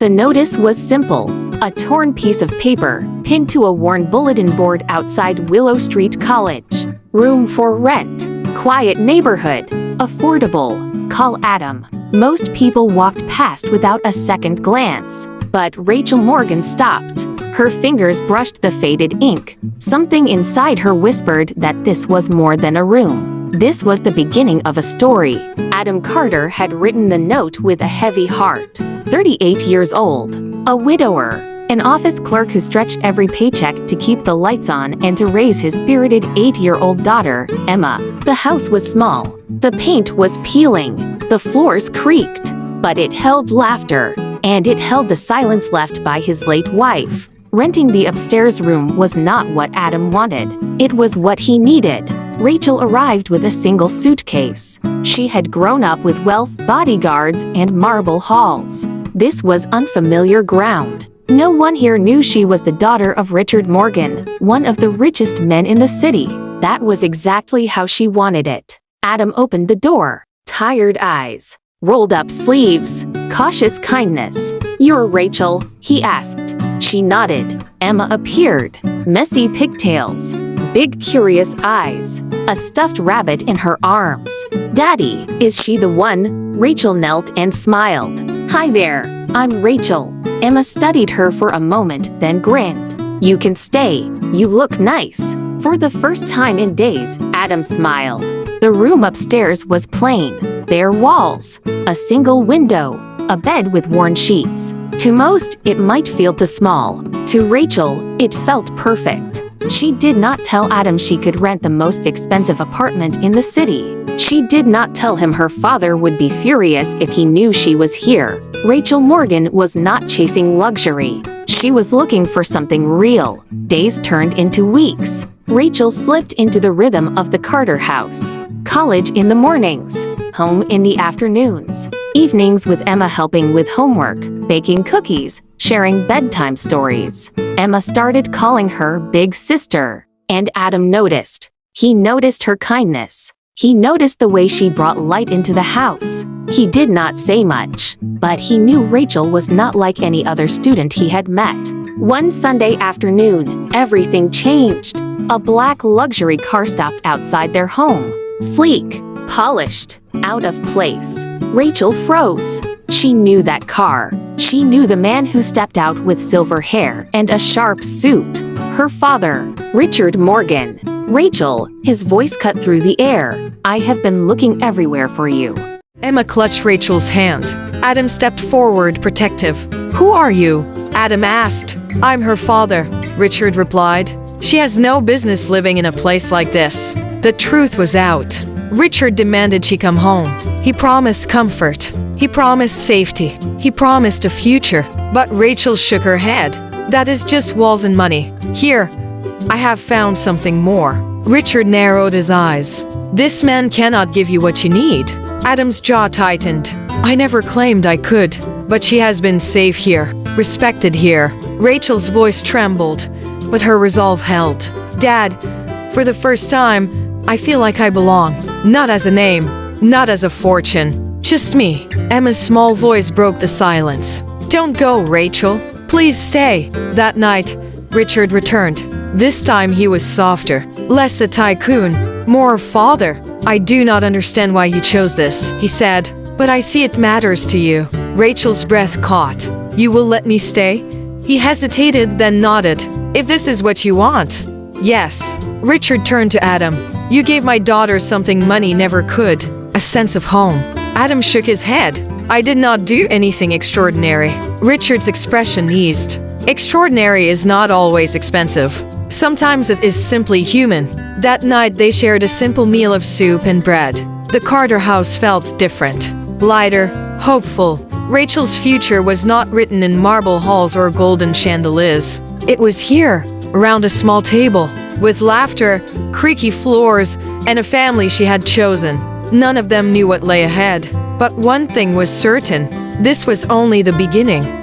The notice was simple: a torn piece of paper pinned to a worn bulletin board outside Willow Street College. Room for rent. Quiet neighborhood. Affordable. Call Adam. Most people walked past without a second glance. But Rachel Morgan stopped. Her fingers brushed the faded ink. Something inside her whispered that this was more than a room. This was the beginning of a story. Adam Carter had written the note with a heavy heart. 38 years old. A widower. An office clerk who stretched every paycheck to keep the lights on and to raise his spirited 8-year-old daughter, Emma. The house was small. The paint was peeling. The floors creaked. But it held laughter. And it held the silence left by his late wife. Renting the upstairs room was not what Adam wanted. It was what he needed. Rachel arrived with a single suitcase. She had grown up with wealth, bodyguards, and marble halls. This was unfamiliar ground. No one here knew she was the daughter of Richard Morgan, one of the richest men in the city. That was exactly how she wanted it. Adam opened the door. Tired eyes. Rolled up sleeves. Cautious kindness. "You're Rachel?" he asked. She nodded. Emma appeared. Messy pigtails. Big curious eyes. A stuffed rabbit in her arms. "Daddy, is she the one?" Rachel knelt and smiled. "Hi there, I'm Rachel." Emma studied her for a moment, then grinned. "You can stay. You look nice." For the first time in days, Adam smiled. The room upstairs was plain. Bare walls. A single window. A bed with worn sheets. To most, it might feel too small. To Rachel, it felt perfect. She did not tell Adam she could rent the most expensive apartment in the city. She did not tell him her father would be furious if he knew she was here. Rachel Morgan was not chasing luxury. She was looking for something real. Days turned into weeks. Rachel slipped into the rhythm of the Carter house. College in the mornings. Home in the afternoons. Evenings with Emma helping with homework, baking cookies, sharing bedtime stories. Emma started calling her Big Sister. And Adam noticed. He noticed her kindness. He noticed the way she brought light into the house. He did not say much, but he knew Rachel was not like any other student he had met. One Sunday afternoon, everything changed. A black luxury car stopped outside their home. Sleek, polished, out of place. Rachel froze. She knew that car. She knew the man who stepped out with silver hair and a sharp suit. Her father, Richard Morgan. "Rachel," his voice cut through the air. "I have been looking everywhere for you." Emma clutched Rachel's hand. Adam stepped forward, protective. "Who are you?" Adam asked. "I'm her father," Richard replied. "She has no business living in a place like this." The truth was out. Richard demanded she come home. He promised comfort. He promised safety. He promised a future. But Rachel shook her head. "That is just walls and money. Here, I have found something more." Richard narrowed his eyes. "This man cannot give you what you need." Adam's jaw tightened. "I never claimed I could, but she has been safe here, respected here." Rachel's voice trembled, but her resolve held. "Dad, for the first time, I feel like I belong. Not as a name, not as a fortune. Just me." Emma's small voice broke the silence. "Don't go, Rachel. Please stay." That night, Richard returned. This time he was softer. Less a tycoon, more a father. "I do not understand why you chose this," he said, "but I see it matters to you." Rachel's breath caught. "You will let me stay?" He hesitated, then nodded. "If this is what you want." "Yes." Richard turned to Adam. "You gave my daughter something money never could, a sense of home." Adam shook his head. "I did not do anything extraordinary." Richard's expression eased. Extraordinary is not always expensive. Sometimes it is simply human. That night they shared a simple meal of soup and bread. The Carter house felt different. Lighter, hopeful. Rachel's future was not written in marble halls or golden chandeliers. It was here, around a small table, with laughter, creaky floors, and a family she had chosen. None of them knew what lay ahead. But one thing was certain. This was only the beginning.